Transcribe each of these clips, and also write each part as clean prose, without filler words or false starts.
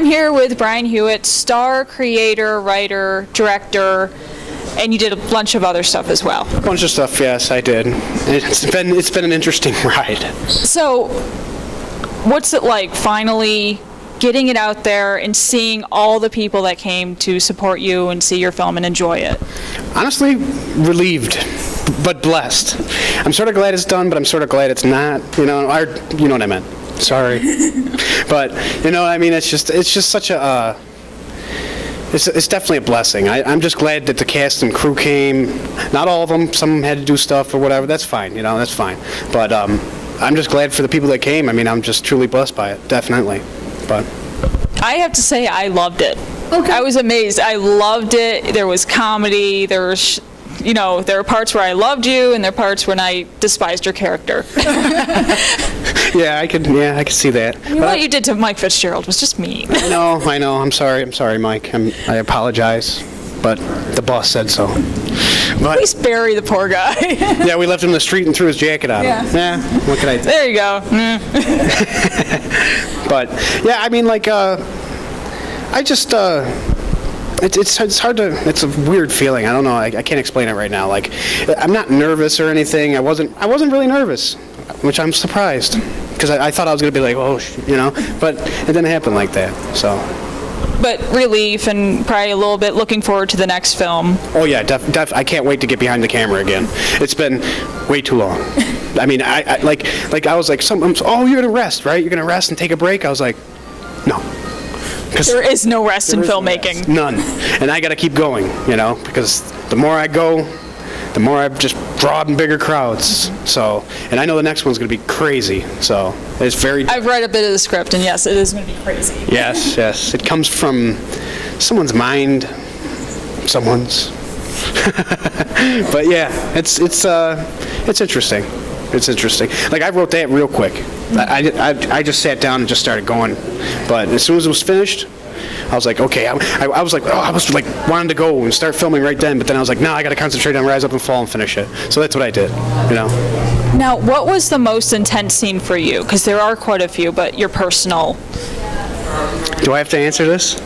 I'm here with Brian Hewitt, star, creator, writer, director, and you did a bunch of other stuff as well. A bunch of stuff, yes, I did. It's been an interesting ride. So, what's it like finally getting it out there and seeing all the people that came to support you and see your film and enjoy it? Honestly, relieved, but blessed. I'm sort of glad it's done, but I'm sort of glad it's not. You know what I meant. Sorry, but you know, I mean, it's just such a. It's definitely a blessing. I'm just glad that the cast and crew came. Not all of them. Some had to do stuff or whatever. That's fine. You know, that's fine. But I'm just glad for the people that came. I mean, I'm just truly blessed by it. Definitely. But I have to say, I loved it. Okay. I was amazed. I loved it. There was comedy. There was, there were parts where I loved you, and there were parts when I despised your character. Yeah, I could see that. I mean, what you did to Mike Fitzgerald was just mean. I know. I'm sorry, Mike. I apologize, but the boss said so. But, please bury the poor guy. Yeah, we left him in the street and threw his jacket on him. Yeah, what can I do? There you go. But yeah, I mean, like, I just. It's hard to. It's a weird feeling. I don't know. I can't explain it right now. Like, I'm not nervous or anything. I wasn't really nervous, which I'm surprised, because I thought I was gonna be like, oh, but it didn't happen like that. So. But relief and probably a little bit looking forward to the next film. Oh yeah, I can't wait to get behind the camera again. It's been way too long. I mean, I was like, oh, you're gonna rest, right? You're gonna rest and take a break. I was like, no. There is no rest in filmmaking. None. And I got to keep going, because the more I go, the more I just draw in bigger crowds. So, and I know the next one's going to be crazy. So, it's very. I've read a bit of the script, and yes, it is going to be crazy. Yes. It comes from someone's mind, someone's. But yeah, it's interesting. It's interesting. Like, I wrote that real quick. I just sat down and just started going. But as soon as it was finished, I was like, okay. I was like wanting to go and start filming right then. But then I was like, no, I got to concentrate on Rise Up and Fall and finish it. So that's what I did. Now, what was the most intense scene for you? Because there are quite a few, but your personal. Do I have to answer this?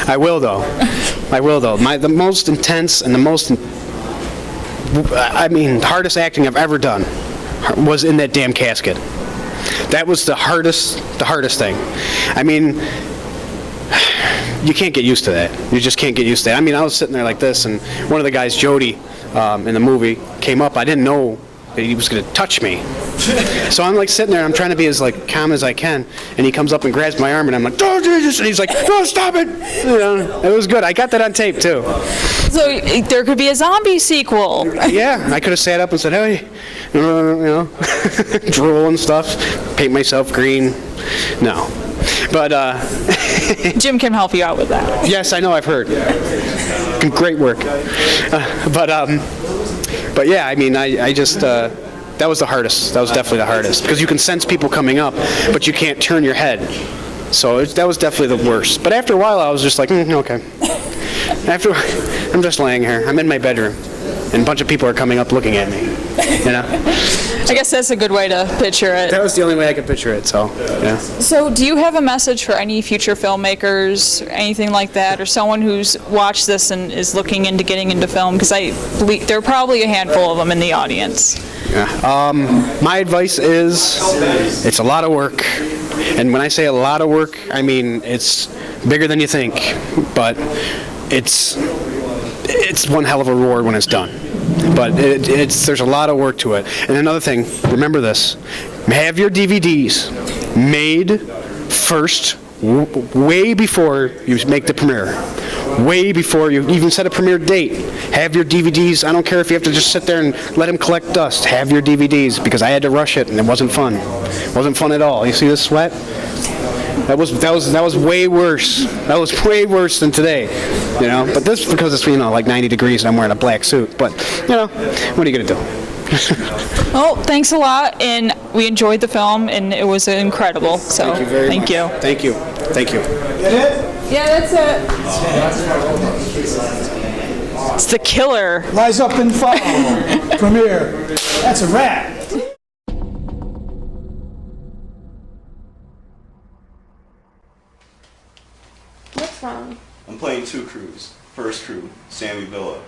I will though. The most intense and the most, hardest acting I've ever done was in that damn casket. That was the hardest thing. I mean, you can't get used to that. You just can't get used to that. I mean, I was sitting there like this, and one of the guys, Jody, in the movie, came up. I didn't know that he was going to touch me. So I'm like sitting there, and I'm trying to be as like calm as I can, and he comes up and grabs my arm, and I'm like, oh Jesus, and he's like, no, stop it. It was good. I got that on tape too. So there could be a zombie sequel. Yeah, I could have sat up and said, hey, drool and stuff, paint myself green. No. But Jim can help you out with that. Yes, I know, I've heard. Great work. But yeah, I mean, I just that was the hardest. That was definitely the hardest, because you can sense people coming up, but you can't turn your head. So that was definitely the worst. But after a while, I was just like, okay. I'm just laying here. I'm in my bedroom, and a bunch of people are coming up looking at me. I guess that's a good way to picture it. That was the only way I could picture it, so, yeah. So do you have a message for any future filmmakers, or anything like that, or someone who's watched this and is looking into getting into film? Because I believe there are probably a handful of them in the audience. Yeah. My advice is, it's a lot of work. And when I say a lot of work, I mean it's bigger than you think. But it's one hell of a reward when it's done. But there's a lot of work to it. And another thing, remember this: have your DVDs made first, way before you make the premiere. Way before you even set a premiere date. Have your DVDs. I don't care if you have to just sit there and let them collect dust. Have your DVDs, because I had to rush it and it wasn't fun. It wasn't fun at all. You see this sweat? That was way worse. That was way worse than today, But this is because it's like 90 degrees and I'm wearing a black suit. But what are you gonna do? Well, thanks a lot, and we enjoyed the film, and it was incredible. So thank you very much. Thank you. Thank you. Get it? Yeah, that's it. It's the killer. Rise Up and Fall premiere. That's a wrap. from? I'm playing two crews. First crew, Sammy Villa.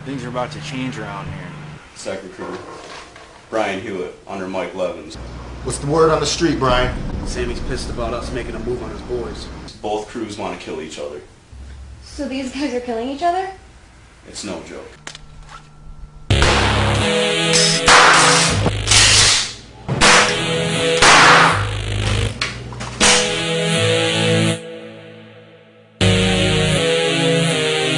Things are about to change around here. Second crew, Brian Hewitt under Mike Levins. What's the word on the street, Brian? Sammy's pissed about us making a move on his boys. Both crews want to kill each other. So these guys are killing each other? It's no joke.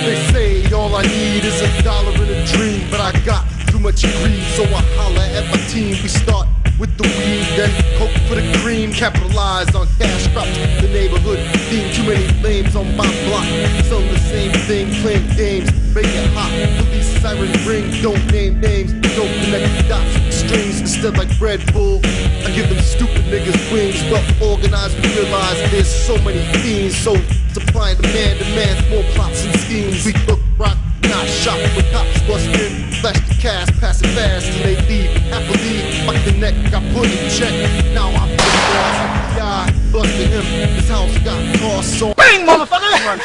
They say all I need is $1 and a dream, but I got too much greed, so I holler at my team. We start with the weed, then coke for the cream. Capitalize on cash crops, the neighborhood theme. Too many lames on my block, selling the same thing, playing games, make it hot. Police siren ring, don't name names, don't connect the dots with strings. Instead, like Red Bull, I give them stupid niggas wings. Well organized, we realize there's so many fiends, so supply and demand, more plots and schemes. We look rock, not shop with cops bust in, flash the cash, pass it fast, and they leave happily. My connect, I put in check. Now I'm putting gas. FBI busted him. His house got tossed, so Bang, motherfucker!